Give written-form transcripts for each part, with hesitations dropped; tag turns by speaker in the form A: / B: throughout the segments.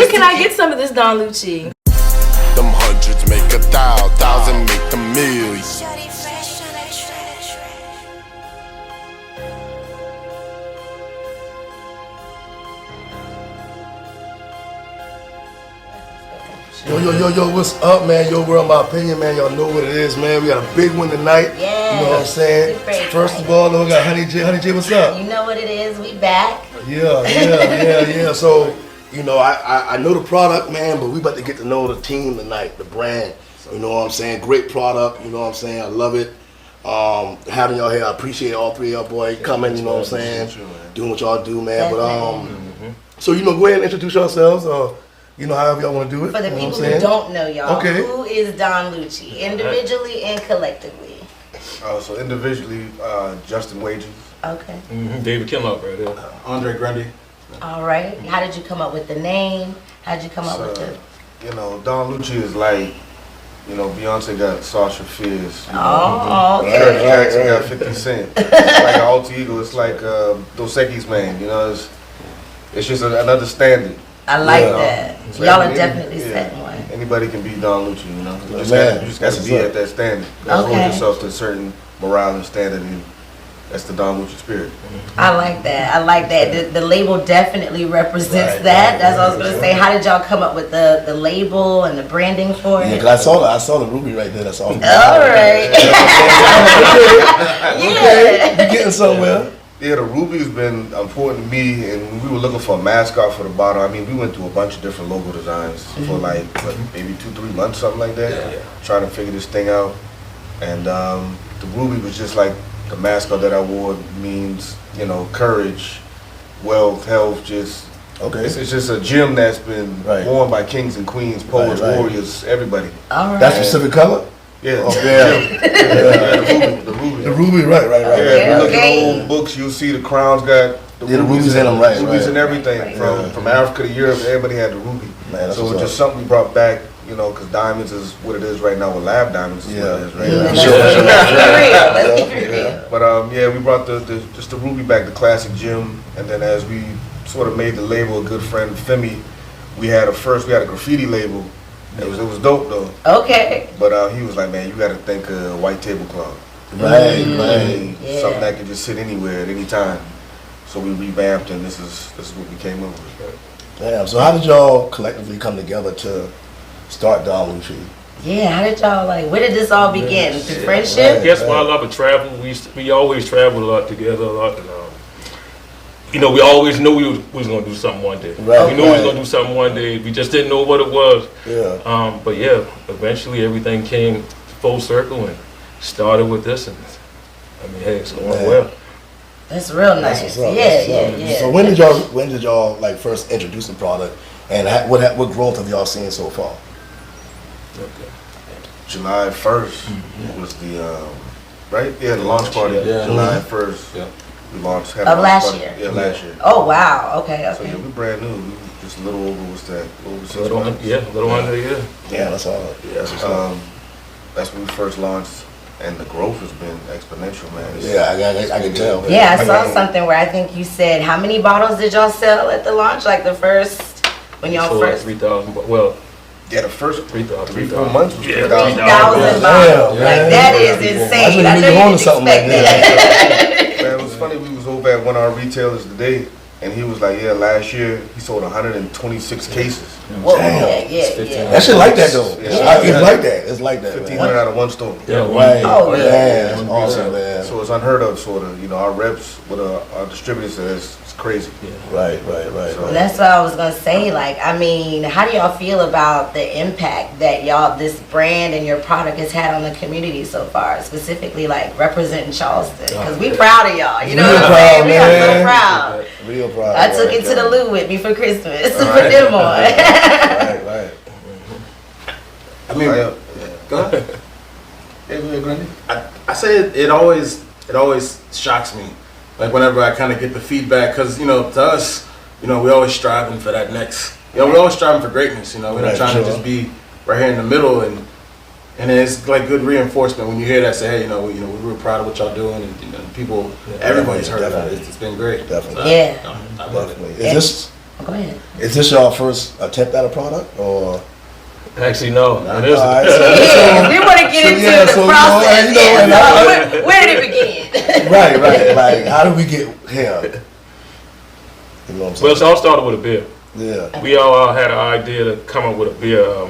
A: Where can I get some of this Don Luchi?
B: Them hundreds make 1,000 make them million.
C: Yo, what's up, man? Yo, world, my opinion, man. Y'all know what it is, man. We got a big one tonight.
D: Yeah.
C: You know what I'm saying? First of all, we got Honey J. Honey J, what's up?
D: You know what it is. We back.
C: Yeah. So, you know, I know the product, man, but we about to get to know the team tonight, the brand. You know what I'm saying? Great product. You know what I'm saying? I love it. Having y'all here, I appreciate all three of y'all boys coming. You know what I'm saying? Doing what y'all do, man. But so you know, go ahead and introduce yourselves. You know, however y'all want to do it.
D: For the people who don't know y'all,
C: okay.
D: Who is Don Luchi, individually and collectively?
E: So individually, Justin Wages.
D: Okay.
F: David Kimlock right there.
E: Andre Grundy.
D: All right. How did you come up with the name? How did you come up with the...
E: You know, Don Luchi is like, you know, Beyonce got Sasha Fierce.
D: Oh, okay.
E: Kirk Jackson got 50 Cent. It's like an alter ego. It's like Dos-Equis, man. You know, it's just another standard.
D: I like that. So y'all are definitely setting one.
E: Anybody can be Don Luchi, you know. You just got to be at that standard. You hold yourself to a certain morale and standard, and that's the Don Luchi spirit.
D: I like that. The label definitely represents that. That's what I was going to say. How did y'all come up with the label and the branding for it?
C: Yeah, because I saw the ruby right there. That's all.
D: All right.
C: Okay, you getting somewhere.
E: Yeah, the ruby's been important to me, and when we were looking for a mascot for the bottle, I mean, we went through a bunch of different logo designs for like maybe 2-3 months, something like that, trying to figure this thing out. And the ruby was just like the mascot that I wore means, you know, courage, wealth, health, just it's just a gem that's been worn by kings and queens, poets, warriors, everybody.
D: All right.
C: That specific color?
E: Yeah,
C: the ruby, right.
E: Yeah, if you look at old books, you'll see the crowns got the
C: rubies in them, right?
E: Rubies and everything from Africa to Europe, everybody had the ruby.
C: Man,
E: so it's just something we brought back, you know, because diamonds is what it is right now. With lab diamonds is what it is right now. But we brought the ruby back, the classic gem, and then as we sort of made the label, a good friend Femi, we had a graffiti label. It was dope though.
D: Okay.
E: But he was like, man, you got to think white tablecloth.
C: Right.
E: Something that could just sit anywhere at any time. So we revamped, and this is what we came up with.
C: Damn. So how did y'all collectively come together to start Don Luchi?
D: Yeah. How did y'all where did this all begin? Through friendship?
F: I guess my love of travel. We always traveled a lot together, And, you know, we always knew we was gonna do something one day.
C: Right,
F: we knew we was gonna do something one day. We just didn't know what it was.
C: Yeah.
F: But yeah, eventually everything came full circle and started with this, and I mean, hey, it's going well.
D: That's real nice. Yeah.
C: So when did y'all like first introduce the product, and what growth have y'all seen so far?
F: Okay.
E: July 1st was the the launch party.
F: Yeah.
E: July 1st. Yeah. We launched
D: of last year.
E: Yeah, last year.
D: Oh wow. Okay.
E: So yeah, we brand new. We just a little over over 6
F: little
E: months.
F: Yeah, a little under a year.
C: Yeah, that's all.
E: Yeah. That's when we first launched, and the growth has been exponential, man.
C: I can tell.
D: Yeah, I saw something where I think you said, how many bottles did y'all sell at the launch? Like the first, when y'all
F: sold
D: first?
F: 3,000. Well.
E: Yeah, the first
F: 3-4
E: months was
D: 3,000 bottles. Like that is insane. I know you didn't expect that.
E: Man, it was funny. We was over at one of our retailers today, and he was like, "Yeah, last year he sold 126 cases."
D: Whoa, yeah.
C: That shit like that though. It's like that.
E: 1,500 out of one store.
C: Yeah, right.
D: Oh yeah.
C: That's awesome, man.
E: So it's unheard of, sort of. You know, our reps with our distributors said it's crazy.
C: Right.
E: So,
D: that's what I was gonna say. Like, I mean, how do y'all feel about the impact that this brand and your product has had on the community so far? Specifically, like representing Charleston, because we proud of y'all. You know what I'm saying? We are so proud.
C: Real proud.
D: I took it to the Lou with me for Christmas to put them on.
C: Right.
G: I mean, go ahead. Yeah, Grundy. I say it always shocks me. Like whenever I kind of get the feedback, because, you know, to us, you know, we always striving for that next, you know, we're always striving for greatness, you know, we're not trying to just be right here in the middle, and it's like good reinforcement when you hear that, say, hey, we're real proud of what y'all doing, and people, everybody's heard about it. It's been great.
C: Definitely.
D: So,
G: I love it.
C: Is this
D: go ahead.
C: Is this your first attempt at a product, or?
F: Actually, no. It
C: All
F: isn't.
C: right,
D: Yeah, we want to get into the process. Where did it begin?
C: right. Like, how do we get here? You know what I'm saying?
F: Well, it all started with a beer.
C: Yeah.
F: We all had an idea to come up with a beer.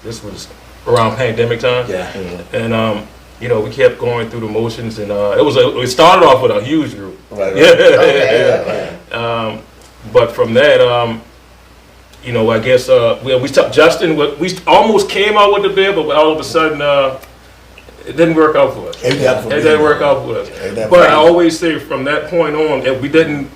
F: This was around pandemic time.
G: Yeah.
F: And you know, we kept going through the motions, and it started off with a huge group.
C: Right.
F: Yeah.
C: Okay.
F: But from that, you know, I guess we stopped. Justin, we almost came out with the beer, but all of a sudden, it didn't work out for us.
C: It
F: didn't work out for us. But I always say from that point on, if we didn't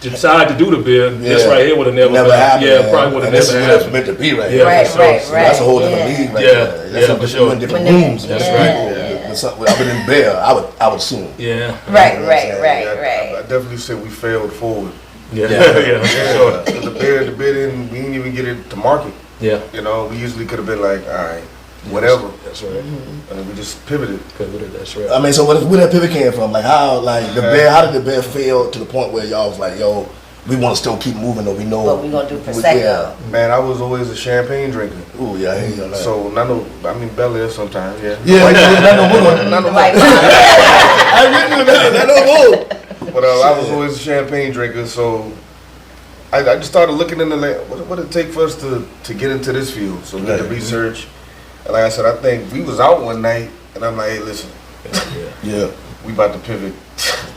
F: decide to do the beer, this right here would have never
C: happened.
F: Yeah, probably would have never
C: That's
F: happened.
C: meant to be right
F: Yeah,
C: here.
D: Right,
F: for sure.
D: right,
C: So that's a whole different league right there. That's
F: for sure.
C: We're in different rooms.
F: That's
C: right. I've been in beer. I would assume.
F: Yeah.
D: Right.
E: I definitely say we failed forward.
F: Yeah.
E: Yeah,
F: Sure.
E: The beer didn't, we didn't even get it to market.
F: Yeah.
E: You know, we usually could have been like, all right, whatever.
F: That's right.
D: Mm-hmm.
E: And then we just pivoted.
F: That's right.
C: I mean, so where that pivot came from? Like how, like the bear? How did the bear fail to the point where y'all was like, yo, we want to still keep moving, or we know
D: What we gonna do Prosecco?
E: Man, I was always a champagne drinker.
C: Ooh, yeah, I hear you on that.
E: So, Bel Air sometimes, yeah.
C: Not no more. I really do that. No more.
E: But I was always a champagne drinker, so I just started looking into like, what it take for us to get into this field. So we did the research. And like I said, I think we was out one night, and I'm like, hey, listen,
C: Yeah.
E: we about to pivot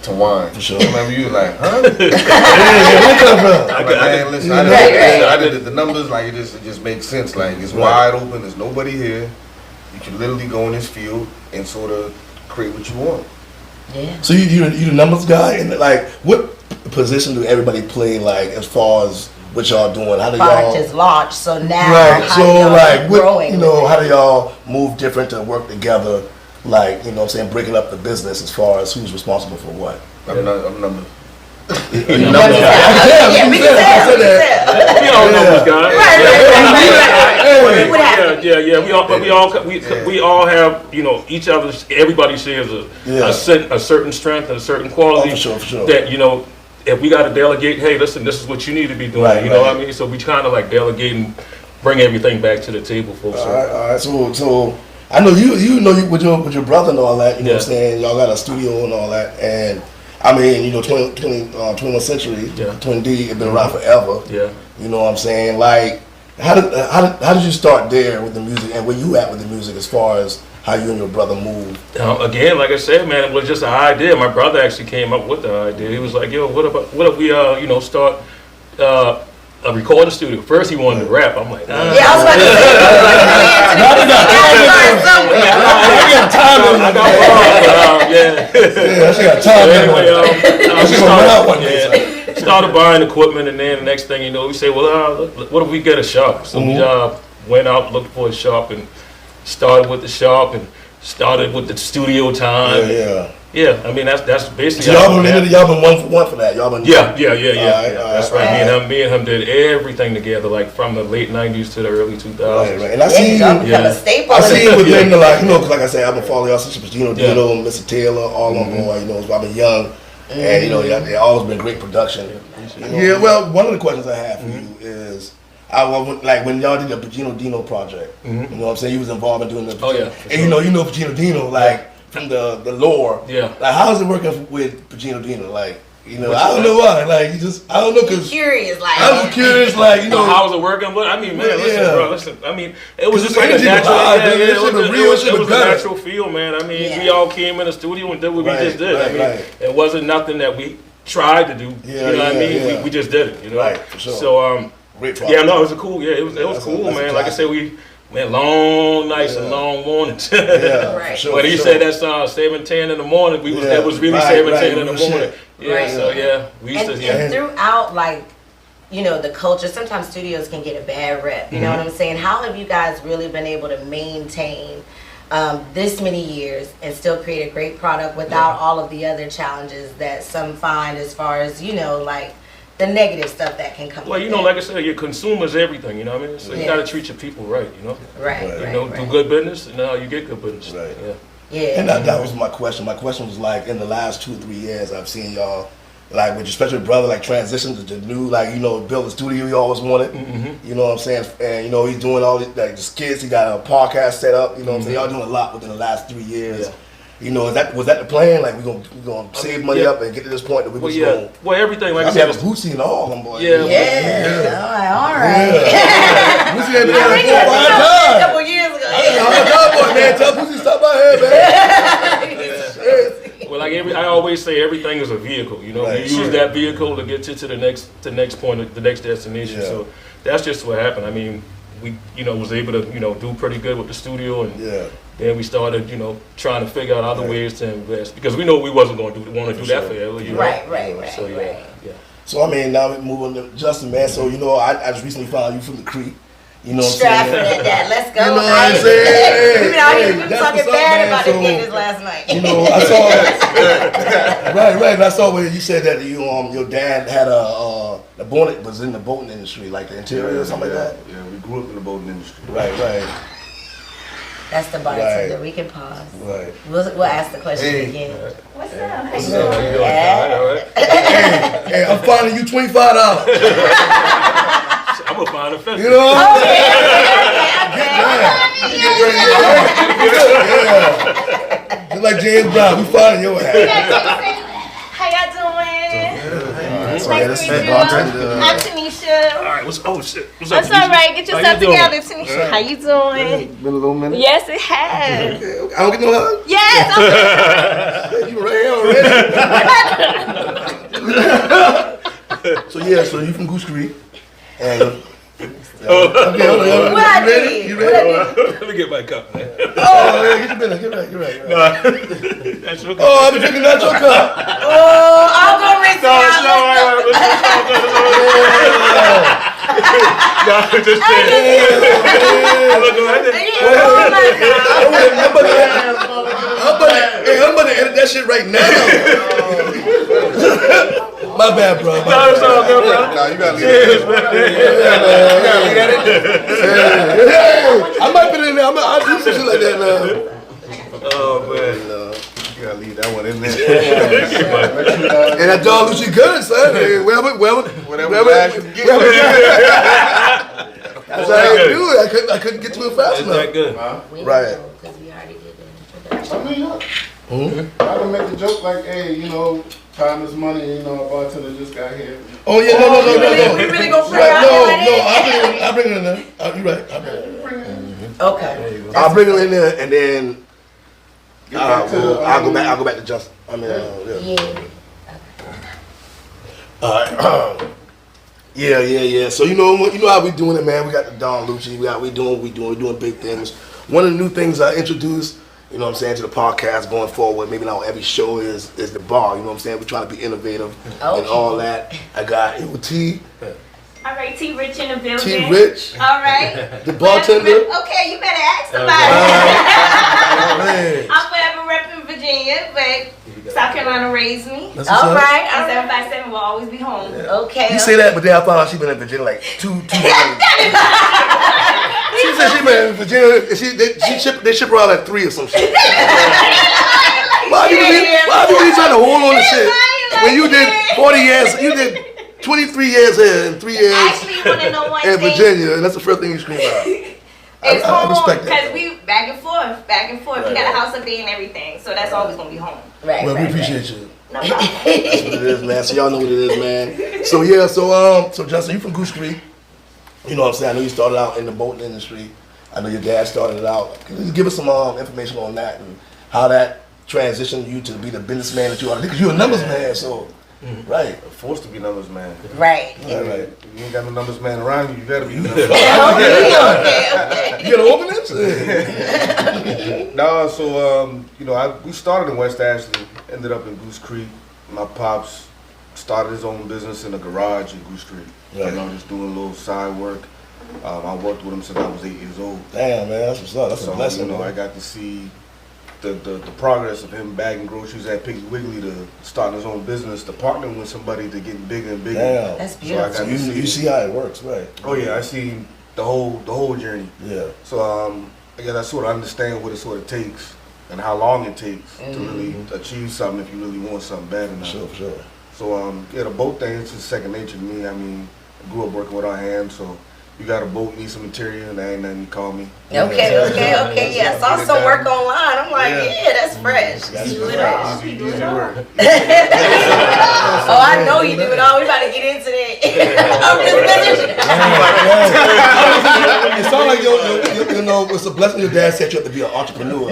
E: to wine.
C: For sure.
E: Remember you like, huh?
C: Where it come from?
E: I'm like, man, listen, I did the numbers, like it just makes sense. Like it's wide open, there's nobody here. You can literally go in this field and sort of create what you want.
D: Yeah.
C: So you the numbers guy, and like what position do everybody play? Like as far as what y'all doing? How do
D: Product
C: y'all?
D: is launched, so now
C: Right.
D: how
C: So
D: do y'all
C: like,
D: keep
C: what,
D: growing?
C: you know, how do y'all move different to work together? Like, you know what I'm saying, breaking up the business as far as who's responsible for what.
E: I'm number.
D: Yeah, we can tell.
F: We all know this guy.
D: Right.
F: Yeah. We all have, you know, each other's. Everybody shares a certain strength and a certain quality.
C: Oh, for sure.
F: That, you know, if we got to delegate, hey, listen, this is what you need to be doing.
C: Right,
F: you know
C: right.
F: what I mean? So we kind of like delegate and bring everything back to the table, folks.
C: All right. So I know you know with your brother and all that. You know what I'm saying? Y'all got a studio and all that, and I mean, you know, 21st century, 20D, it been around forever.
F: Yeah.
C: You know what I'm saying? Like, how did you start there with the music, and where you at with the music as far as how you and your brother moved?
F: Again, like I said, man, it was just an idea. My brother actually came up with the idea. He was like, yo, what if we, you know, start a recording studio? First, he wanted to rap. I'm like, nah.
D: Yeah, I was about
C: She got time.
F: Anyway, started buying equipment, and then the next thing you know, we say, well, what if we get a shop? So we went out, looked for a shop, and started with the shop, and started with the studio time. Yeah, I mean that's basically.
C: So y'all been one for one for that. Y'all been.
F: Yeah. That's right. Me and him did everything together, like from the late '90s to the early 2000s.
C: Right. And I see
D: a staple.
C: I see it within the, like, you know, 'cause like I said, I've been following y'all since Dino, Mr. Taylor, all on board. You know, I've been young, and you know, they always been great production. Yeah. Well, one of the questions I have for you is, like when y'all did the Pagino Dino project. You know what I'm saying? You was involved in doing the. And you know Pagino Dino, like from the lore. Yeah. Like, how's it working with Pagino Dino? Like, you know, I don't know why. Like, I don't know, cause
D: curious, like
C: I'm just curious, like, you know,
F: how's it working? But I mean, man, listen. I mean, it was just like a
C: energy
F: natural.
C: behind it.
F: It was a natural feel, man. I mean, we all came in the studio and did what we just did. I mean, it wasn't nothing that we tried to do. You know what I mean? We just did it. You know.
C: Right. For sure.
F: So
C: great
F: yeah, no, it was a cool. Yeah, it was cool, man. Like I said, man, long nights and long mornings.
C: Yeah, sure,
F: but he said that's 7:10 in the morning. It was really 7:10 in the morning. Yeah, so we used to.
D: And throughout, like, you know, the culture, sometimes studios can get a bad rep. You know what I'm saying? How have you guys really been able to maintain this many years and still create a great product without all of the other challenges that some find as far as, you know, like the negative stuff that can come.
F: Well, you know, like I said, your consumer's everything. You know what I mean? So you got to treat your people right. You know.
D: Right.
F: You know, do good business, and now you get good business.
C: Right.
F: Yeah.
C: And that was my question. My question was like, in the last 2 or 3 years, I've seen y'all like with your special brother, like transition to the new, like, you know, build a studio you always wanted. You know what I'm saying? And, you know, he's doing all these, like, the skits. He got a podcast set up. You know what I'm saying? Y'all doing a lot within the last 3 years. You know, was that the plan? Like, we gonna save money up and get to this point that we was going.
F: Well, everything, like I
C: said,
F: said,
C: Bootsy and all them boys.
D: All right.
C: Bootsy had been there 4 or 5
D: A
C: times.
D: couple years ago.
C: I'm a dog boy, man. Tell Bootsy stop by here, man.
F: well, like I always say, everything is a vehicle. You know,
C: Right,
F: you use that vehicle to get you to the next point, the next destination. So that's just what happened. I mean, we, you know, was able to, you know, do pretty good with the studio, and then we started, you know, trying to figure out other ways to invest, because we know we wasn't going to want to do that forever. You know?
D: Right.
F: So yeah.
C: So I mean, now we move on to Justin, man. So you know, I just recently found you from the Creek. You know what I'm
D: Stratford
C: saying?
D: at that. Let's go.
C: You know what I'm saying?
D: We've been out here, we were
C: that's
D: talking
C: what's up,
D: bad
C: man.
D: about
C: So,
D: the niggas last night.
C: You know, I saw right. And I saw where you said that your dad had a bonnet was in the boating industry, like the interior or something like that.
E: Yeah, we grew up in the boating industry.
C: Right.
D: That's the bartender. We can pause.
C: Right.
D: We'll ask the question again.
A: What's up? How you
F: So,
A: doing?
F: you all right?
C: Hey, I'm finding you $25.
F: I'm gonna find a fence.
C: You know? Just like James Brown, we finding your ass.
A: How y'all doing?
C: So
A: Nice
C: this
A: to
C: is
A: meet you.
C: bartender.
A: I'm Tanisha.
F: All right, what's up?
A: That's all right. Get
F: How
A: yourself
F: you doing?
A: together, Tanisha. How you doing?
E: Been a little minute.
A: Yes, it has.
C: I don't get no hug.
A: Yes, I'm
C: You right here already. So you from Goose Creek. And okay, hold on.
D: What I
C: You ready?
D: did?
C: You
D: What
C: ready?
D: I did?
F: Let me get my cup, man.
C: Oh, yeah, get your business. Get right.
F: That's your cup.
C: Oh, I've been drinking that your cup.
D: Oh, I'll go rinse it out.
F: Just saying.
C: I'm about to edit that shit right now. My bad, bro.
F: No, it's all good, bro.
E: Nah, you gotta leave
F: Cheers,
E: that.
F: man.
C: I might put it in there. I'll do some shit like that now.
F: Oh, man.
E: You gotta leave that one in there.
C: And that dog Luchi good, son. Hey, whatever
E: last you can get.
C: That's how I do it. I couldn't get to it fast
F: Is that
C: enough.
F: good?
C: Right.
D: Because we already did the introduction.
H: I mean, I can make the joke like, hey, you know, time is money, you know, a bartender just got here.
C: Oh yeah, no.
D: We really gonna bring
C: Right,
D: out
C: no,
D: that?
C: I'll bring it in there. You're right.
D: Okay.
C: I'll bring it in there, and then
H: Get back to the,
C: I'll go back to Justin. I mean, yeah. So you know how we doing it, man. We got the Don Lucci. We doing big things. One of the new things I introduced, you know what I'm saying, to the podcast going forward, maybe not every show is the bar. You know what I'm saying? We're trying to be innovative and all that. I got T.
A: All right, T Rich in the building.
C: T Rich,
A: All right.
C: the bartender.
A: Okay, you better ask somebody.
C: Man.
A: I'm forever repping Virginia, but South Carolina raised me.
C: That's what's
D: All
C: up.
D: right.
A: And 757 will always be home.
D: Okay.
C: You say that, but then I found out she been in Virginia like two days. She said she been in Virginia. They ship her out at 3 or some shit. Why do you trying to hold on to shit when you did 40 years? You did 23 years here and 3 years
A: Actually, you want to know one
C: in
A: thing?
C: Virginia, and that's the first thing you scream out.
A: It's
C: I
A: home
C: respect that.
A: because we back and forth. We got a house up there and everything, so that's always gonna be home.
D: Right.
C: Well, we appreciate you.
A: No problem.
C: That's what it is, man. So y'all know what it is, man. So yeah, so Justin, you from Goose Creek. You know what I'm saying? I know you started out in the boating industry. I know your dad started it out. Can you give us some information on that and how that transitioned you to be the businessman that you are? Because you're a numbers man, so right.
E: Forced to be numbers man.
D: Right.
C: Right.
E: If you ain't got no numbers man around you, you gotta be numbers
C: You gotta open it?
E: No, so we started in West Ashley, ended up in Goose Creek. My pops started his own business in a garage in Goose Creek.
C: Right.
E: You know, just doing a little side work. I worked with him since I was 8 years old.
C: Damn, man, that's what's up. That's a blessing.
E: You know, I got to see the progress of him bagging groceries at Piggly Wiggly to starting his own business, to partnering with somebody to getting bigger and bigger.
C: Damn.
D: That's
E: So I
D: beautiful.
E: got to
C: You see how it works, right?
E: Oh yeah, I see the whole journey.
C: Yeah.
E: So I guess I sort of understand what it sort of takes and how long it takes to really achieve something if you really want something bad enough.
C: Sure.
E: So yeah, the boat thing is just second nature to me. I mean, I grew up working with our hands, so you got a boat, need some material, and there ain't nothing you call me.
D: Okay. Yeah, I saw some work online. I'm like, yeah, that's fresh.
E: Easy
D: Do it all.
E: easy work.
D: Oh, I know you do it all. We about to get into that. I'm just
C: It sounds like you know, it's a blessing your dad set you up to be an entrepreneur.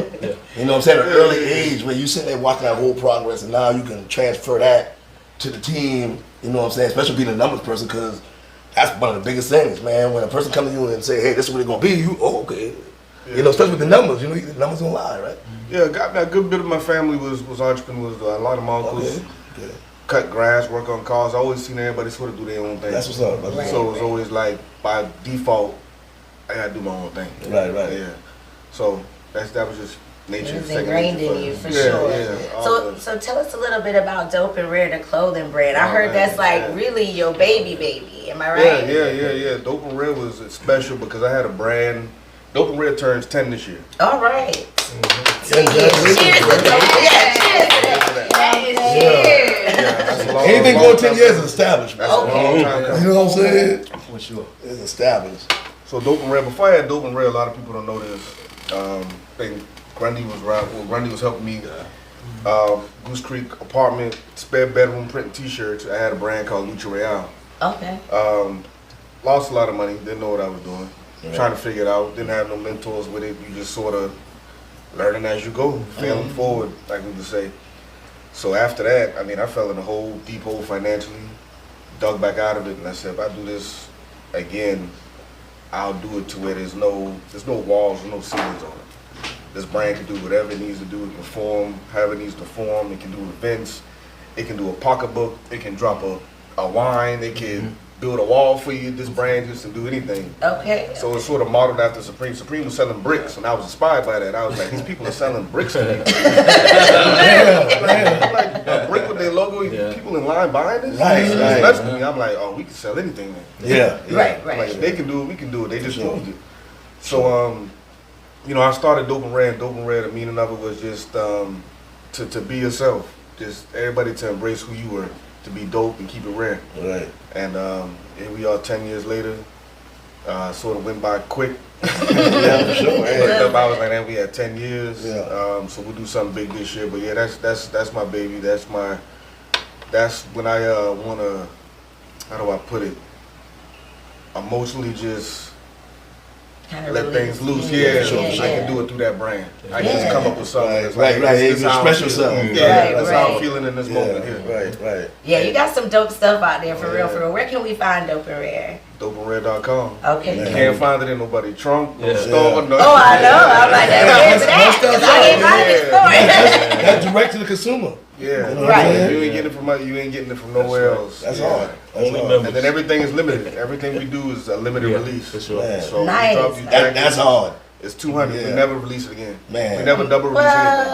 C: You know what I'm saying? At an early age where you sitting there watching that whole progress, and now you can transfer that to the team. You know what I'm saying? Especially being a numbers person, because that's one of the biggest things, man. When a person comes to you and say, "Hey, this is what it's gonna be," you, oh, okay. You know, especially with the numbers. You know, the numbers don't lie, right?
E: Yeah, got a good bit of my family was entrepreneurs. A lot of my uncles cut grass, work on cars. I always seen everybody sort of do their own thing.
C: That's what's up.
E: So it was always like by default, I gotta do my own thing.
C: Right.
E: Yeah. So that was just nature.
D: It's ingrained in you for
E: yeah,
D: sure.
E: Yeah,
D: So tell us a little bit about Dope and Rare, the clothing brand. I heard that's like really your baby. Am I right?
E: Yeah. Dope and Rare was special because I had a brand. Dope and Rare turns 10 this year.
D: All right.
C: Cheers
D: to Dope.
E: Yeah.
C: Anything going 10 years is established.
E: That's a long time coming.
C: You know what I'm saying?
E: For sure.
C: It's established.
E: So Dope and Rare, before I had Dope and Rare, a lot of people don't know this. I think Grundy was around. Well, Grundy was helping me. Goose Creek apartment, spare bedroom, printing T-shirts. I had a brand called Luchi.
D: Okay.
E: Lost a lot of money. Didn't know what I was doing. Trying to figure it out. Didn't have no mentors with it. You just sort of learning as you go, failing forward, like we would say. So after that, I mean, I fell in a deep hole financially. Dug back out of it, and I said, if I do this again, I'll do it to where there's no walls, there's no ceilings on it. This brand can do whatever it needs to do. It can perform however it needs to perform. It can do events. It can do a pocketbook. It can drop a wine. It can build a wall for you. This brand just can do anything.
D: Okay.
E: So it's sort of modeled after Supreme. Supreme was selling bricks, and I was inspired by that. I was like, these people are selling bricks to me. Like a brick with their logo. People in line buying this.
C: Right.
E: That's to me. I'm like, oh, we can sell anything then.
C: Yeah.
D: Right.
E: Like if they can do it, we can do it. They just proved it. So I started Dope and Rare. And Dope and Rare, the meaning of it was just to be yourself. Just everybody to embrace who you were, to be dope and keep it rare.
C: Right.
E: And here we are 10 years later. Sort of went by quick.
C: Yeah, for sure.
E: I was like, man, we had 10 years.
C: Yeah.
E: So we'll do something big this year. But yeah, that's my baby. That's when I wanna, how do I put it? Emotionally just let things loose. Yeah, I can do it through that brand. I can just come up with something. That's
C: Right. You express yourself.
E: Yeah, that's how I'm feeling in this moment here.
C: Right.
D: Yeah, you got some dope stuff out there for real. Where can we find Dope and Rare?
E: DopeandRare.com.
D: Okay.
E: You can't find it in nobody's trunk, no store, no.
D: Oh, I know. I'm like, that's that. 'Cause I can't find it in the store.
C: That's direct to the consumer.
E: Yeah,
C: You know
D: Right.
E: You ain't getting it from nowhere else.
C: That's hard.
F: Only members.
E: And then everything is limited. Everything we do is a limited release.
F: For sure.
C: Man.
E: So
D: Nice.
E: we drop these
C: That's
E: jackets.
C: hard.
E: It's 200.
C: Yeah.
E: We never release it again.
C: Man.
E: We never double release anything.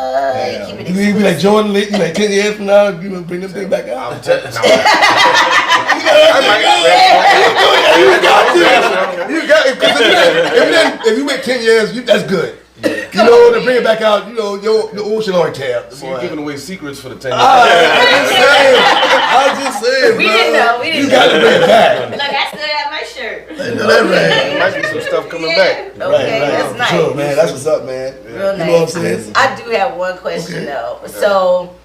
C: Yeah.
D: Keep it
C: You be like
D: exclusive.
C: Jordan, you like 10 years from now, you gonna bring them thing back out?
E: I'm telling you.
C: You got it. If you make 10 years, that's good. You know, to bring it back out, you know, your old shit already tapped.
E: So you're giving away secrets for the 10 years.
C: I was just saying,
D: We
C: bro.
D: didn't know. We didn't
C: You got to bring it back.
A: Look, I still have my shirt.
E: There might be some stuff coming back.
D: Okay, that's nice.
C: Sure, man. That's what's up, man.
D: Real
C: You know what I'm
D: nice.
C: saying?
D: I do have one question though. So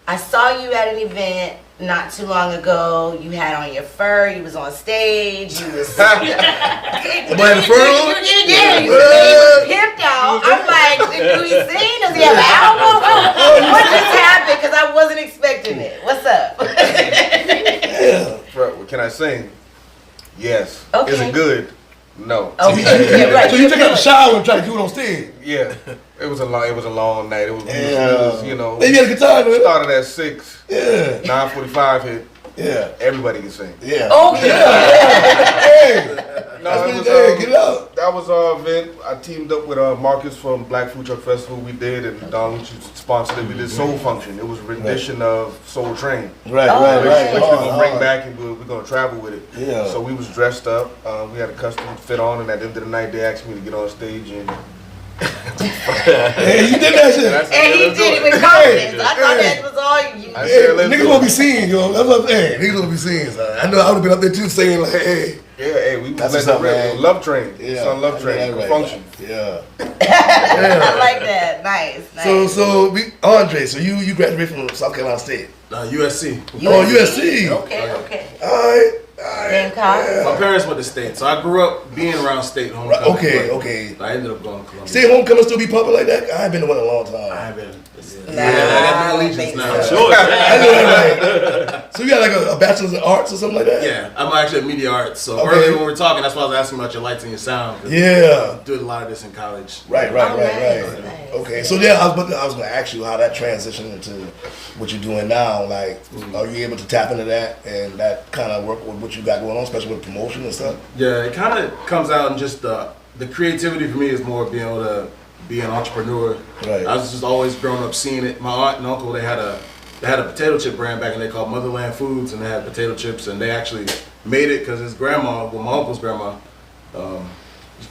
D: I saw you at an event not too long ago. You had on your fur. You was on stage. You was
C: Boy, the fur on?
D: Yeah, you was pimped out. I'm like, do he sing? Does he have an album? What just happened? Because I wasn't expecting it. What's up?
E: What can I sing? Yes.
D: Okay.
E: Is it good? No.
D: Okay. Yeah, right.
C: So you took out the shower and tried to do it on stage?
E: Yeah. It was a long night. It was you know.
C: Maybe you had a guitar, man.
E: Started at 6.
C: Yeah.
E: 9:45 hit.
C: Yeah.
E: Everybody can sing.
C: Yeah.
D: Okay.
C: Hey.
E: No,
C: That's
E: it was,
C: hey, get it out.
E: that was our event. I teamed up with Marcus from Black Food Truck Festival. We did, and Don Lucci sponsored it. We did Soul Function. It was a rendition of Soul Train.
C: Right.
E: Which we're gonna bring back and we're gonna travel with it.
C: Yeah.
E: So we was dressed up. We had a custom fit on, and at the end of the night, they asked me to get on stage and
C: Hey, you did that shit.
D: And he did it with confidence. I thought that was all you.
C: Hey, niggas gonna be seen, yo. That's what I'm saying. Niggas gonna be seen. Son. I know I would have been up there too, saying like, hey.
E: Yeah, hey, we
C: That's
E: was
C: what's up, man.
E: Love Train.
C: Yeah.
E: Son, Love Train.
C: Right.
E: Function.
C: Yeah.
D: I like that. Nice.
C: Andre, so you graduated from South Carolina State.
G: USC.
C: Oh, USC.
D: Okay.
C: All right.
G: My parents went to state, so I grew up being around state homecoming.
C: Okay.
G: I ended up going to Columbia.
C: State homecoming still be popular like that? I ain't been to one in a long time.
G: I have been.
D: Nah,
G: I got my
D: I don't
G: allegiance
D: think
G: now.
D: so.
F: Sure.
C: I know that, right? So you got like a bachelor's in arts or something like that?
G: Yeah, I'm actually at media arts. So
C: Okay.
G: earlier when we were talking, that's why I was asking about your lights and your sound. 'cause
C: Yeah.
G: I did a lot of this in college.
C: Right.
D: Nice.
C: Okay, so yeah, I was gonna ask you how that transitioned into what you're doing now. Like, are you able to tap into that and that kind of work with what you got going on, especially with promotion and stuff?
G: Yeah, it kind of comes out in just the creativity for me is more being able to be an entrepreneur.
C: Right.
G: I was just always growing up seeing it. My aunt and uncle, they had a potato chip brand back in the day called Motherland Foods, and they had potato chips, and they actually made it because his grandma, well, my uncle's grandma,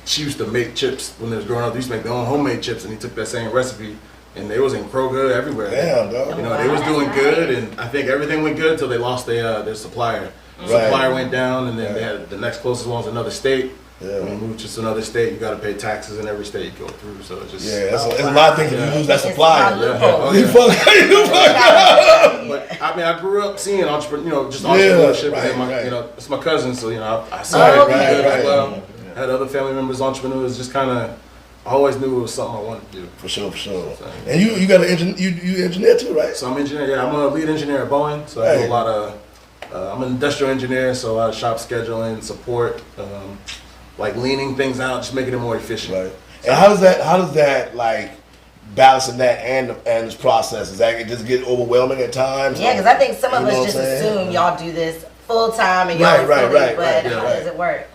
G: she used to make chips when they was growing up. They used to make their own homemade chips, and he took that same recipe, and they was in Kroger everywhere.
C: Damn, dog.
G: You know, they was doing good, and I think everything went good until they lost their supplier. The
C: Right.
G: supplier went down, and then they had the next closest one was another state.
C: Yeah.
G: When you move to another state, you got to pay taxes in every state you go through. So it's just
C: Yeah, that's a lot of things if you lose that
D: It's
C: supplier.
D: not loophole.
C: You fuck up.
G: But I mean, I grew up seeing just
C: Yeah,
G: entrepreneurship.
C: right,
G: and then
C: right.
G: you know, it's my cousin, so you know, I saw it
D: okay.
G: good
C: Right.
G: as well. Had other family members, entrepreneurs. Just kind of, I always knew it was something I wanted to do.
C: For sure. And you got an you engineer too, right?
G: So I'm engineer. Yeah, I'm a lead engineer at Boeing. So I do
C: Right.
G: a lot of. I'm an industrial engineer, so a lot of shop scheduling, support, like leaning things out, just making it more efficient.
C: Right. And how does that like balancing that and this process? Does that just get overwhelming at times?
D: Yeah, because I think some of
C: You know
D: us
C: what
D: just
C: I'm saying?
D: assume y'all do this full time and y'all
C: Right,
D: fully,
C: right,
D: but
C: yeah,
D: how
C: right.
D: does it work?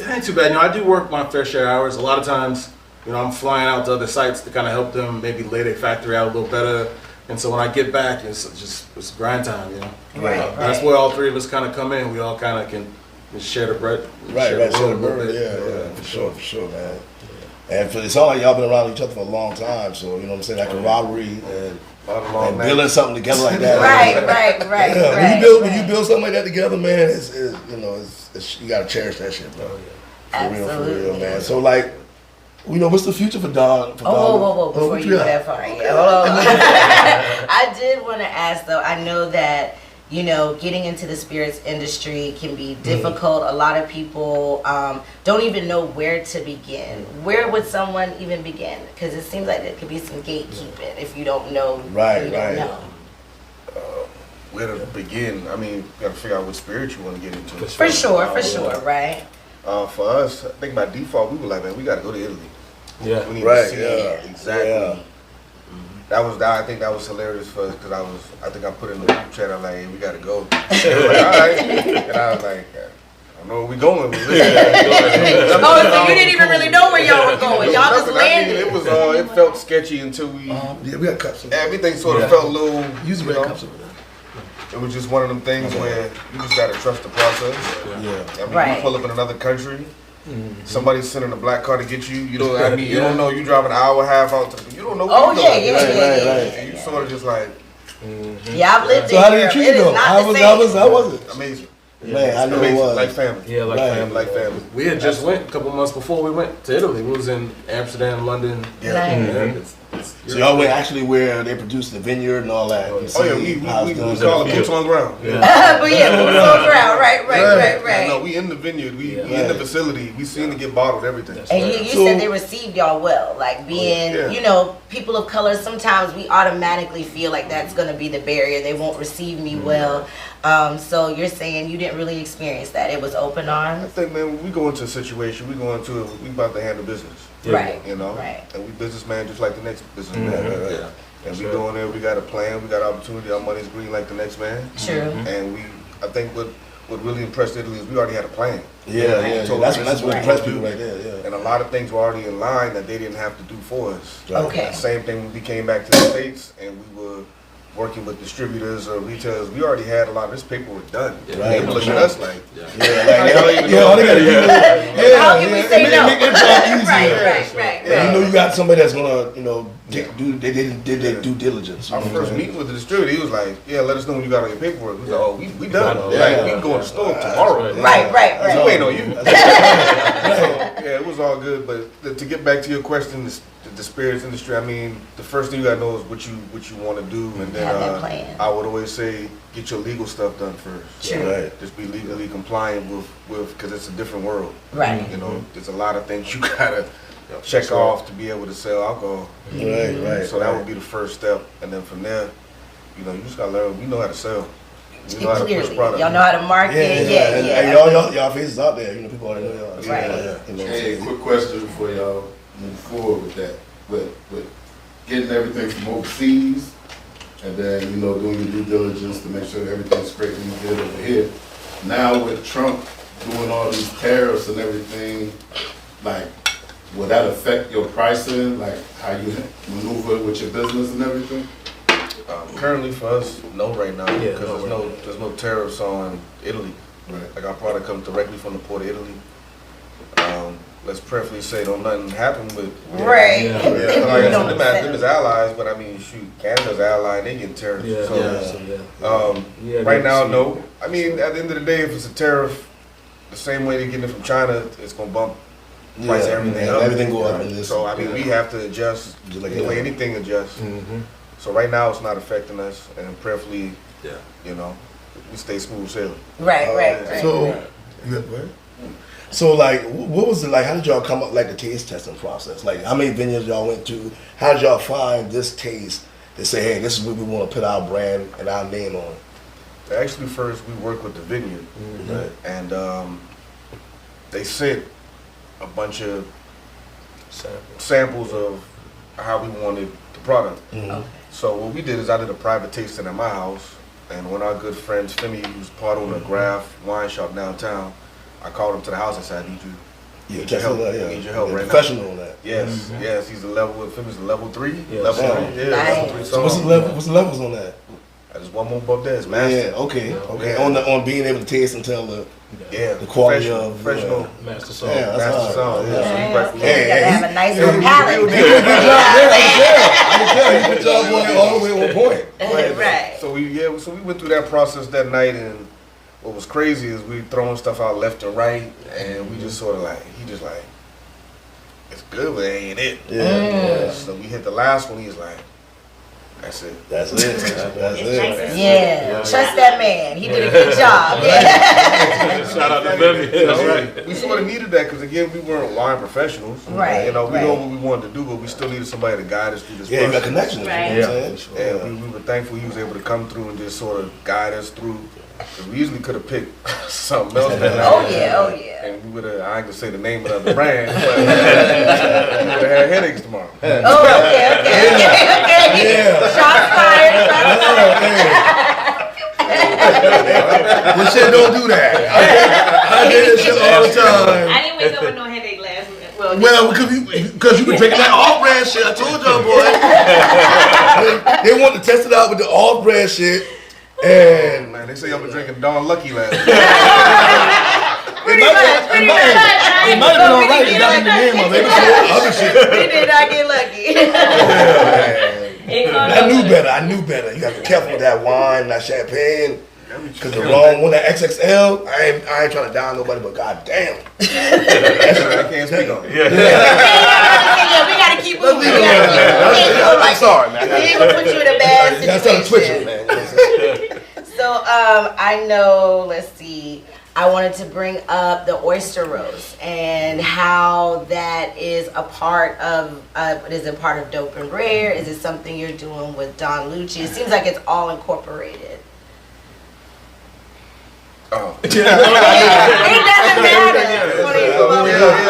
G: It ain't too bad. You know, I do work my fair share of hours. A lot of times, you know, I'm flying out to other sites to kind of help them maybe lay their factory out a little better. And so when I get back, it's grind time, you know.
D: Right,
G: That's
D: right.
G: where all three of us kind of come in. We all kind of can share the bread.
C: Right,
G: share
C: right,
G: the
C: so
G: load a little bit.
C: yeah, for sure, man. And it's all like y'all been around each other for a long time, so you know what I'm saying, that camaraderie and building something together like that.
D: Right.
C: Yeah, when you build something like that together, man, it's you gotta cherish that shit, bro. For real, man. So like, you know, what's the future for Don?
D: Whoa, before
C: what
D: you go
C: got?
D: that far. Yeah, hold on. I did want to ask though, I know that, you know, getting into the spirits industry can be difficult. A lot of people don't even know where to begin. Where would someone even begin? Because it seems like there could be some gatekeeping if you don't know.
C: Right,
D: you don't
C: right.
D: know.
E: Where to begin? I mean, you gotta figure out what spirit you want to get into.
D: For sure, right?
E: For us, I think by default, we were like, man, we gotta go to Italy.
F: Yeah.
E: We need
C: Right,
E: to see
C: yeah.
E: exactly.
C: Yeah.
E: I think that was hilarious for us because I think I put in the group chat. I'm like, hey, we gotta go. They were like, all right, and I was like, I don't know where we going. But
D: Oh, so you didn't even really know where y'all were going. Y'all just landed.
E: It was it felt sketchy until we.
C: Yeah, we got cups.
E: Everything sort of felt a little.
C: Use
E: you
C: red
E: know,
C: cups over there.
E: It was just one of them things where you just gotta trust the process.
C: Yeah.
E: I mean,
D: Right.
E: you pull up in another country. Somebody's sending a black car to get you. You know, I mean, you don't know. You drive an hour, half out. You don't know. Where
D: Oh,
E: you
D: yeah.
E: going. And you sort of just like
D: Yeah, I've lived
C: So
D: in
C: how did
D: Europe.
C: you treat
D: It is
C: them?
D: not
C: How
D: the
C: was
D: same.
C: it?
E: amazing.
C: Man, I know it
E: Amazing.
C: was.
E: Like family.
F: Yeah, like
C: Right.
F: family.
E: Like family.
G: We had just went a couple months before we went to Italy. We was in Amsterdam, London.
E: Yeah.
D: Nice.
C: So y'all went actually where they produced the vineyard and all that.
E: Oh yeah, we call it boots on the ground.
F: Yeah.
D: But yeah, boots on the ground. Right.
E: No, we in the vineyard. We in the facility. We seen it get bottled. Everything.
D: And you
C: So-
D: said they received y'all well, like being,
E: Yeah.
D: you know, people of color. Sometimes we automatically feel like that's going to be the barrier. They won't receive me well. So you're saying you didn't really experience that. It was open
E: I
D: arms.
E: think, man, when we go into a situation, we about to handle business.
D: Right.
E: You know,
D: Right.
E: and we businessman just like the next businessman.
G: Yeah.
E: And we going there. We got a plan. We got opportunity. Our money's green like the next man.
D: True.
E: And I think what really impressed Italy is we already had a plan.
C: Yeah.
E: So
C: That's
E: this is
C: what
E: what
C: impressed
E: we
C: people
E: do.
C: right there. Yeah.
E: And a lot of things were already in line that they didn't have to do for us.
D: Okay.
E: Same thing when we came back to the States and we were working with distributors or retailers, we already had a lot of this paperwork done.
C: Right.
E: They look at us like,
C: all they gotta do.
D: How can we say no?
C: Make their job easier.
D: Right.
C: And you know you got somebody that's gonna, did their due diligence.
E: our first meeting with the distributor, he was like, yeah, let us know when you got all your paperwork. We was like, oh, we done. Like, we can go in the store tomorrow.
D: Right.
E: So we ain't on you. So, yeah, it was all good. But to get back to your question, the spirits industry, I mean, the first thing you gotta know is what you want to do, and then
D: Have that plan.
E: I would always say get your legal stuff done first.
D: True.
C: Right.
E: Just be legally compliant with because it's a different world.
D: Right.
E: You know, there's a lot of things you gotta check off to be able to sell alcohol.
C: Right.
E: So that would be the first step, and then from there, you just gotta learn. We know how to sell. We know how to push
D: Clearly,
E: product.
D: y'all know how to market.
C: And y'all faces out there. People already know y'all.
D: Right.
H: Hey, quick question before y'all move forward with that. With getting everything from overseas, and then doing your due diligence to make sure that everything's great when you get over here. Now with Trump doing all these tariffs and everything, like, will that affect your pricing, like how you maneuver with your business and everything?
E: Currently for us, no right now, because there's no tariffs on Italy.
H: Right.
E: Like our product comes directly from the port of Italy. Let's preferably say don't nothing happen with
D: Right.
E: Like I said, them as allies, but I mean, shoot, Canada's ally, they get tariffs. Right now, no. I mean, at the end of the day, if it's a tariff, the same way they're getting it from China, it's gonna bump price of everything up.
C: Everything go up in this.
E: So I mean, we have to adjust
C: Just like
E: the way anything adjusts. So right now, it's not affecting us, and preferably, we stay smooth sailing.
D: Right.
C: So like, what was it like? How did y'all come up like the taste testing process? Like, how many vineyards y'all went to? How did y'all find this taste to say, hey, this is what we want to put our brand and our name on?
E: Actually, first we worked with the vineyard, and they sent a bunch of samples of how we wanted the product. So what we did is I did a private tasting at my house, and one of our good friends, Femi, who's part owner of Graf Wine Shop downtown, I called him to the house and said, I need your help. I need your help right now.
C: Professional on that.
E: Yes, he's Femi's a level 3.
F: Yeah.
E: Level 3, yeah,
D: Nice.
E: level 3.
C: So what's the levels on that?
E: Just one more above that is master.
C: Yeah, okay.
E: Yeah.
C: On being able to taste and tell the quality of
E: professional.
F: Master Song.
C: Yeah, that's
E: Master
C: hard.
E: Song, yeah.
D: You gotta
C: Hey,
D: have a nice little palate.
C: I can tell. You put y'all on all the way on point.
D: Right.
E: So we went through that process that night, and what was crazy is we throwing stuff out left and right, and we just sort of like, he just like, it's good, but it ain't it.
C: Yeah.
E: So we hit the last one, he's like, that's it.
C: That's it.
D: Yeah. Trust that man. He did a good job.
F: Shout out to Femi. That's right.
E: We sort of needed that because again, we weren't wine professionals.
D: Right,
E: We know
D: right.
E: what we wanted to do, but we still needed somebody to guide us through this
C: Yeah, you got
E: process.
C: connections.
A: Right.
C: You know what I'm saying?
E: And we were thankful he was able to come through and just sort of guide us through. 'Cause we easily could have picked something else that night.
D: Oh yeah.
E: And we would have, I ain't gonna say the name of the brand, but we would have had headaches tomorrow.
D: Oh, okay.
C: Yeah.
D: Shots fired.
C: This shit don't do that. I did this shit all the time.
A: I didn't wake up with no headache last night.
C: Well, because you been drinking that off-brand shit. I told y'all, boy. They want to test it out with the off-brand shit. And
E: Man, they say I've been drinking Don Lucky last night.
D: Pretty much.
C: it might have been alright. It's not in the name of it. It's all other shit.
D: We did not get lucky.
C: I knew better. You got to be careful with that wine, that champagne. Because the wrong one, that XXL, I ain't trying to down nobody, but goddamn.
E: I can't speak on it.
D: We gotta keep moving.
C: I'm sorry, man.
D: We ain't gonna put you in a bad
C: That's on Twitter,
D: situation.
C: man. You know what I'm saying?
D: So I know. Let's see. I wanted to bring up the oyster roast and how that is a part of. Is it part of Dope and Rare? Is it something you're doing with Don Luchi? It seems like it's all incorporated.
E: Oh.
D: It doesn't matter.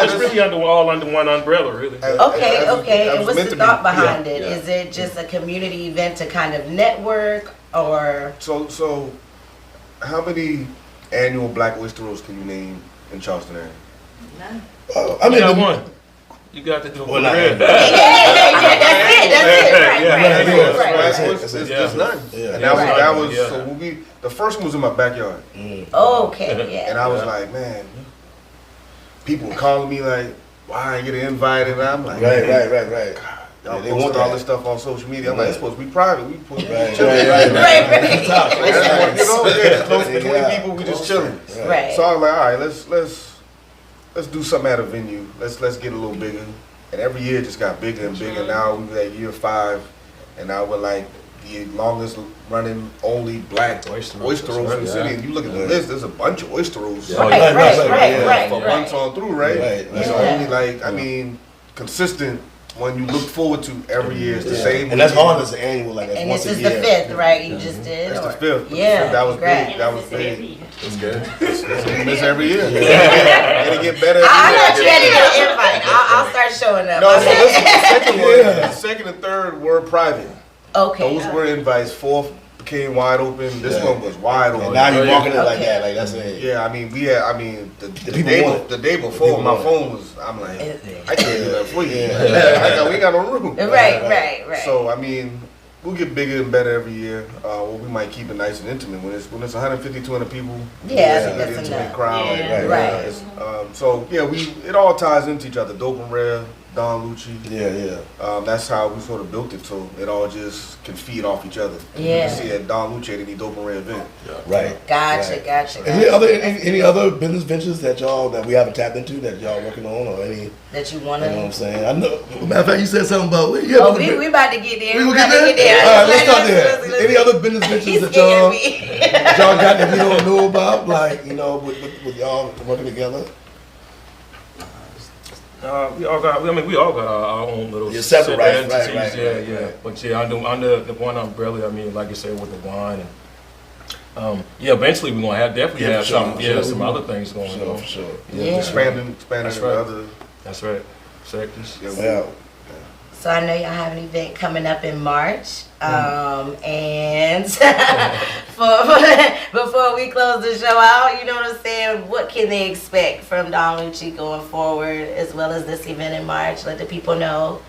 F: It's really all under one umbrella, really.
D: Okay. And what's
E: meant
D: the
E: to be.
D: thought behind it?
F: Yeah.
D: Is it just a community event to kind of network, or?
E: So, how many annual Black Oyster Roasts can you name in Charleston area?
A: None.
C: I mean,
F: got one. You got to do
C: Well,
F: it.
C: not-
D: Yeah, that's it. Right,
F: Yeah,
D: right,
F: yeah,
D: right, right.
E: That's
C: right.
E: it's
F: Yeah.
E: just none.
C: Yeah.
E: And that was
F: Yeah.
E: so when the first one was in my backyard,
D: Okay, yeah.
E: and I was like, man, people were calling me like, why I ain't get an invite, and I'm like,
C: Right.
E: y'all
C: Yeah, they
E: posting
C: want
E: all
C: that.
E: this stuff on social media. I'm like, it's supposed to be private. We supposed to be
C: Right.
E: chilling.
D: Right.
C: Top.
E: You know, yeah, close between
C: Yeah.
E: people, we just chilling.
D: Right.
E: So I was like, all right, let's do something at a venue. Let's get a little bigger. And every year it just got bigger and bigger. Now we're at year 5, and now we're like the longest running only black oyster rolls in the city. And you look at the list, there's a bunch of oyster rolls.
D: Right.
E: For months on through, right?
C: Right.
E: It's
D: Yeah.
E: only like, I mean, consistent one you look forward to every year. It's the same.
C: And that's hard as an annual, like that's
D: And
C: once
D: this
C: a
D: is the
C: year.
D: 5th, right? You just did?
E: That's the
D: or-
E: 5th.
D: Yeah.
E: That was
D: congrats.
E: big. That was big.
G: It's good.
E: We miss every year. And it get better every
D: I'm
E: year.
D: not ready to invite. I'll start showing up.
E: No, so listen, the second one, the second and third were private.
D: Okay.
E: Those were invites. 4th became wide open. This one was wide open.
C: And now you're walking it like
D: Okay.
C: that, like that's it.
E: Yeah, I mean, the
C: people
E: day,
C: want it.
E: the day before,
C: People
E: my
C: want it.
E: phone was, I'm like, I can't do that for you.
C: Yeah.
E: We ain't got no room.
D: Right.
E: So, I mean, we'll get bigger and better every year. We might keep it nice and intimate. When it's 150, 200 people,
D: Yeah, I
E: it's a
D: think
E: good
D: that's
E: intimate
D: enough.
E: crowd.
A: Yeah.
D: Right.
E: It's, so, yeah, it all ties into each other. Dope and Rare, Don Lucci.
C: Yeah.
E: That's how we sort of built it, so it all just can feed off each other. You
D: Yeah.
E: can see at Don Lucci at any Dope and Rare event.
C: Right.
D: Gotcha.
C: Is there any other business ventures that we haven't tapped into that y'all working on, or any?
D: That you
C: You
D: want
C: know what I'm
D: to.
C: saying? I know. Matter of fact, you said something about
D: Oh, we about to get there.
C: We will
D: about
C: get
D: to
C: there. All right, let's start there.
D: let's-
C: Any other business ventures
D: He's
C: that
D: scared
C: y'all
D: me.
C: got that we don't know about, like with y'all working together?
F: We all got our own little
C: You're separate, right,
F: entities,
C: right.
F: yeah. But yeah, under the one umbrella, I mean, like you said, with the wine and eventually we're gonna definitely
C: Yeah,
F: have
C: for sure,
F: some,
C: for sure.
F: some other things going on.
C: For sure.
D: Yeah.
E: Expanding
F: That's
E: to
F: right.
E: other.
F: That's right. Sectors.
C: Yeah.
D: So I know y'all have an event coming up in March, and before we close the show out, you know what I'm saying? What can they expect from Don Lucci going forward, as well as this event in March? Let the people know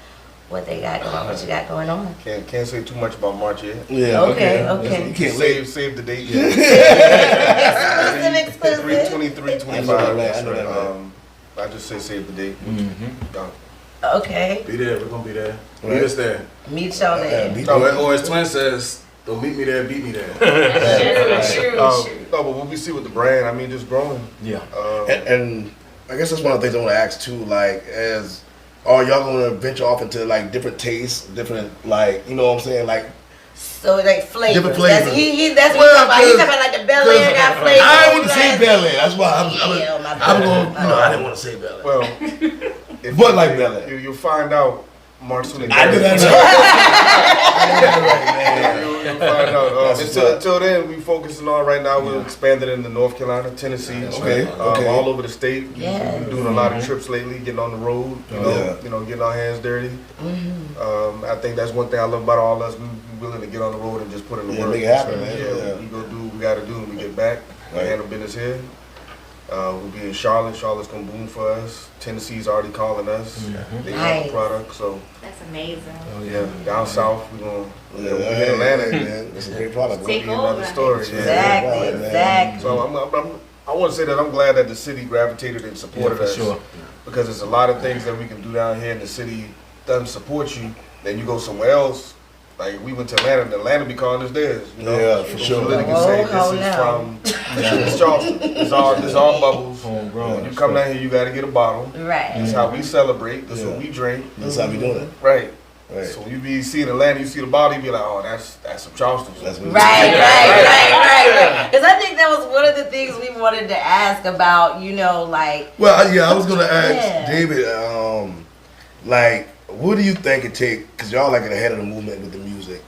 D: what they got going, what you got going on.
E: Can't say too much about March yet.
C: Yeah.
D: Okay.
C: You can't wait.
E: Save the date.
D: Exclusive.
E: 3/23/25.
C: I know that, right.
E: I just say save the date. Done.
D: Okay.
G: Be there. We're gonna be there.
C: Right.
G: Meet us there.
D: Meet y'all there.
G: Or as Twin says, don't meet me there, beat me there.
D: True.
E: No, but when we see with the brand, I mean, just growing.
F: Yeah.
C: And I guess that's one of the things I want to ask too. Like, are y'all going to venture off into like different tastes, different like, you know what I'm saying, like.
D: So like flavors.
C: Different flavors.
D: That's what he's talking about. He's talking about like the Bel Air got flavors.
C: I didn't want to say Bel Air. That's why I'm going. I didn't want to say Bel Air.
E: Well, if
C: But like Bel Air.
E: you'll find out March 23rd.
C: I did that right.
E: You'll find out.
C: That's what's up.
E: Until then, we focusing on right now. We're expanding into North Carolina, Tennessee,
C: Okay.
E: all over the state.
D: Yes.
E: We're doing a lot of trips lately, getting on the road. Getting our hands dirty. I think that's one thing I love about all us. We're willing to get on the road and just put in the
C: Yeah,
E: work.
C: make it happen, man.
E: Yeah, we go do what we got to do when we get back. We handle business here. We'll be in Charlotte. Charlotte's gonna boom for us. Tennessee's already calling us. They want
D: Nice.
E: the product, so
A: That's amazing.
E: yeah. Down south, we're gonna we hit
C: Yeah,
E: Atlanta.
C: man. It's a great product.
A: Take
E: Be another
A: over.
E: story.
D: Exactly.
E: So I want to say that I'm glad that the city gravitated and supported
F: for
E: us.
F: sure.
E: Because there's a lot of things that we can do down here, and the city doesn't support you. Then you go somewhere else. Like we went to Atlanta, and Atlanta be calling us theirs. You know?
C: Yeah, for
E: So
C: sure.
E: we literally can say
D: Oh,
E: this is
D: no.
E: from it's Charleston. It's all bubbles.
F: Homegrown.
E: When you come down here, you got to get a bottle.
D: Right.
E: That's how we celebrate. That's
C: Yeah.
E: what we drink.
C: That's how we doing it.
E: Right.
C: Right.
E: So when you be seeing Atlanta, you see the bottle, you be like, oh, that's some Charleston.
C: That's what
D: Right. Because I think that was one of the things we wanted to ask about, like.
C: Well, yeah, I was gonna ask
D: Yeah.
C: David, like, what do you think it take? Because y'all like ahead of the movement with the music.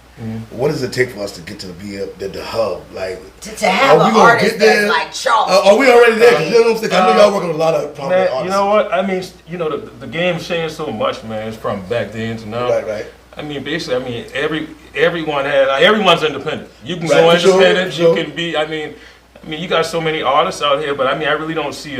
C: What does it take for us to get to the hub? Like,
D: To have
C: are we
D: an
C: gonna
D: artist
C: get there?
D: that's like Charles.
C: Are we already there? 'Cause you know what I'm saying? I know y'all working with a lot of prominent
F: Man,
C: artists.
F: you know what? I mean, the game's changed so much, man. It's from back then to now.
C: Right.
F: I mean, basically, everyone's independent. You can
C: Right,
F: go
C: for sure,
F: independent.
C: for sure.
F: You can be. I mean, you got so many artists out here, but I mean, I really don't see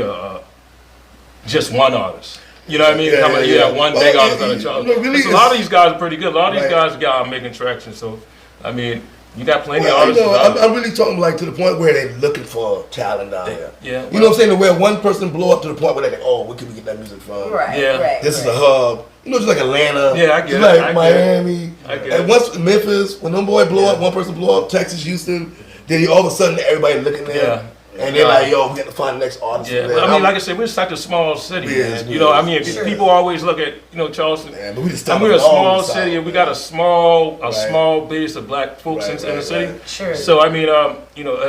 F: just one artist. You know what I mean? One big artist on the chart.
C: Really,
F: a lot of these guys are pretty good. A lot of these guys are making traction. So, I mean, you got plenty of artists.
C: I'm really talking like to the point where they're looking for talent down here.
F: Yeah.
C: You know what I'm saying? Where one person blow up to the point where they think, oh, where can we get that music from?
D: Right.
F: Yeah.
D: Right.
C: This is a hub. You know, just like Atlanta.
F: Yeah, I get
C: just
F: it.
C: like
F: I get
C: Miami.
F: it. I get
C: And
F: it.
C: once Memphis, when them boys blow up, one person blow up, Texas, Houston, then all of a sudden everybody looking there.
F: Yeah.
C: And they're like, yo, we got to find the next artist.
F: Yeah, but I mean, like I said, we're such a small city, man. You know, I mean, people always look at, Charleston.
C: Man, but we just
F: we're a small city, and we got a small base of black folks in the city.
C: Right.
D: Sure.
F: So I mean, it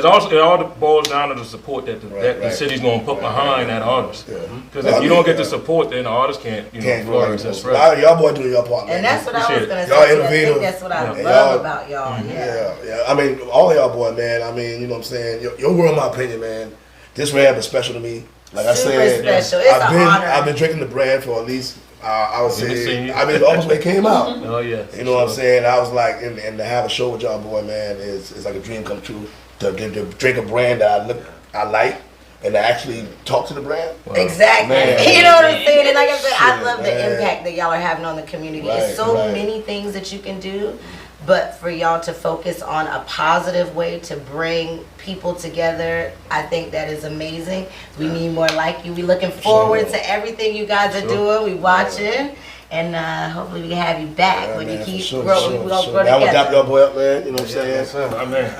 F: all boils down to the support that the city's going to put behind that artist. Because if you don't get the support, then the artist can't flourish. That's right.
C: Y'all boys doing your part, man.
D: And that's what I was gonna
C: Y'all
D: say.
C: innovative.
D: I think that's what I
C: Yeah.
D: love about y'all.
C: Yeah. I mean, all y'all boys, man. I mean, you know what I'm saying? Your world, in my opinion, man. This brand is special to me. Like I said,
D: special. It's an honor.
C: I've been drinking the brand for at least, I would say,
F: I
C: mean, almost when it came out.
F: Oh yeah.
C: You know what I'm saying? I was like, and to have a show with y'all, boy, man, is like a dream come true. To drink a brand that I like, and to actually talk to the brand.
F: Wow.
D: Exactly.
C: Man.
D: You know what I'm saying? And like I said, I love
C: man.
D: the impact that y'all are having on the community. It's so many things that you can do, but for y'all to focus on a positive way to bring people together, I think that is amazing. We need more like you. We looking forward to everything you guys are doing. We watching. And hopefully we can have you back when you keep growing. We gonna grow
C: I would dap
D: together.
C: y'all boy up, man. You know what I'm saying?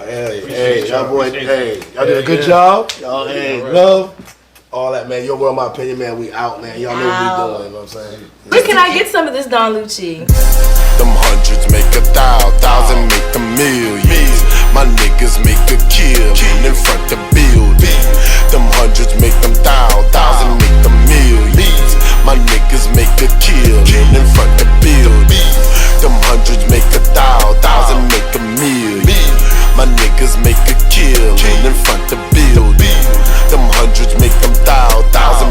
F: Hey,
C: Hey, y'all boy, y'all did a good job. Y'all, love, all that, man. Your world, my opinion, man. We out, man. Y'all know what we doing. You know what I'm saying?
A: Where can I get some of this Don Lucci?
B: Them hundreds make 1,000 make millions. My niggas make a kill in front of building. Them hundreds make 1,000 make millions. My niggas make a kill in front of building. Them hundreds make 1,000 make millions. My niggas make a kill in front of building. Them hundreds make 1,000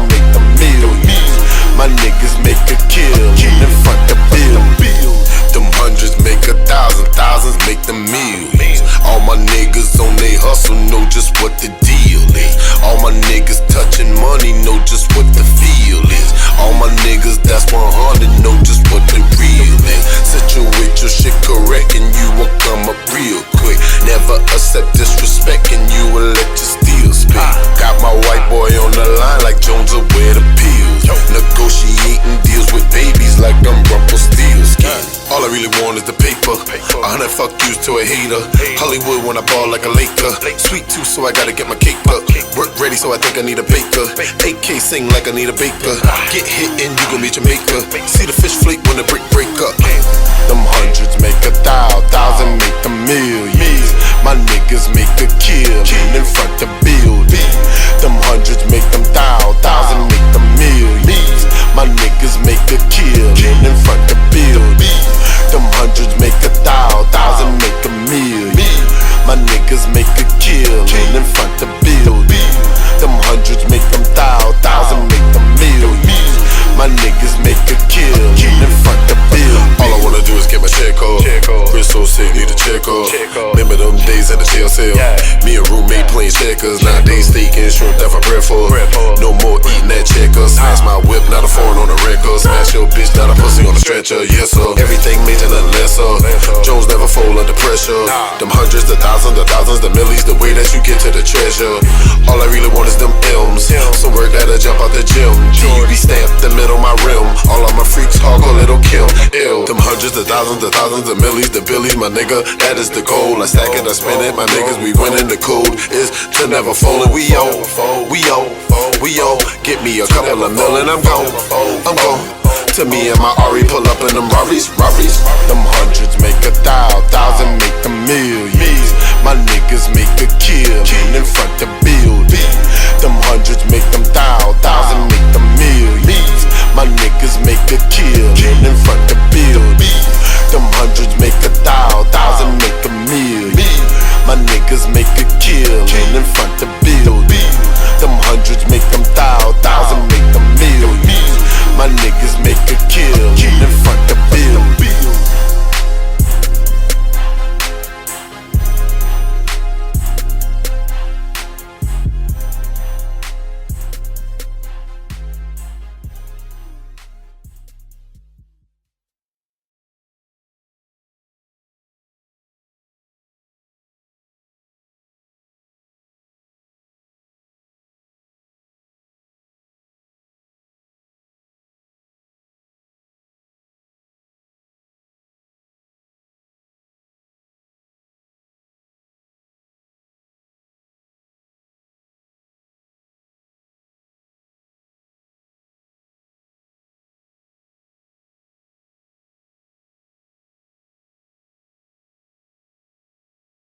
B: make millions. My niggas make a kill in front of building. Them hundreds make 1,000, thousands make them millions. All my niggas on they hustle know just what the deal is. All my niggas touching money know just what the feel is. All my niggas that's 100 know just what the real is. Situate your shit correct and you will come up real quick. Never accept disrespect and you will let your steel spit. Got my white boy on the line like Jones will wear the pills. Negotiating deals with babies like I'm Rumpelstiltskin. All I really want is the paper. 100 fuck yous to a hater. Hollywood when I ball like a Laker. Sweet tooth so I gotta get my cake up. Work ready so I think I need a baker. AK sing like I need a baker. Get hit and you gon' meet your maker. See the fish flake when the brick break up. Them hundreds make 1,000 make a millions. My niggas make a kill in front of building. Them hundreds make 1,000 make a millions. My niggas make a kill in front of building. Them hundreds make 1,000 make a million. My niggas make a kill in front of building. Them hundreds make 1,000 make a million. My niggas make a kill in front of building. All I wanna do is get my check off. Wrist so sick, need a check off. Remember them days at the jail cell? Me and roommate playing checkers. Nowadays steak and shrimp that for breakfast. No more eating that checker. Smash my whip, not a foreign on the record. Smash your bitch, not a pussy on the stretcher. Yes sir. Everything major, nothing lesser. Jones never fold under pressure. Them hundreds, the thousands, the millies. The way that you get to the treasure. All I really want is them M's. Some work that'll jump out the gym. GUB stamped the middle my rim. All of my freaks hog a little Kim. Ill. Them hundreds, the thousands, the millies, the billies. My nigga, that is the goal. I stack it, I spin it. My niggas, we winning. The code is to never fold. And we on. Get me a couple of million, I'm gone. To me and my Ari pull up in them Rarries. Them hundreds make 1,000 make a millions. My niggas make a kill in front of building. Them hundreds make 1,000 make a millions. My niggas make a kill in front of building. Them hundreds make 1,000 make a million. My niggas make a kill in front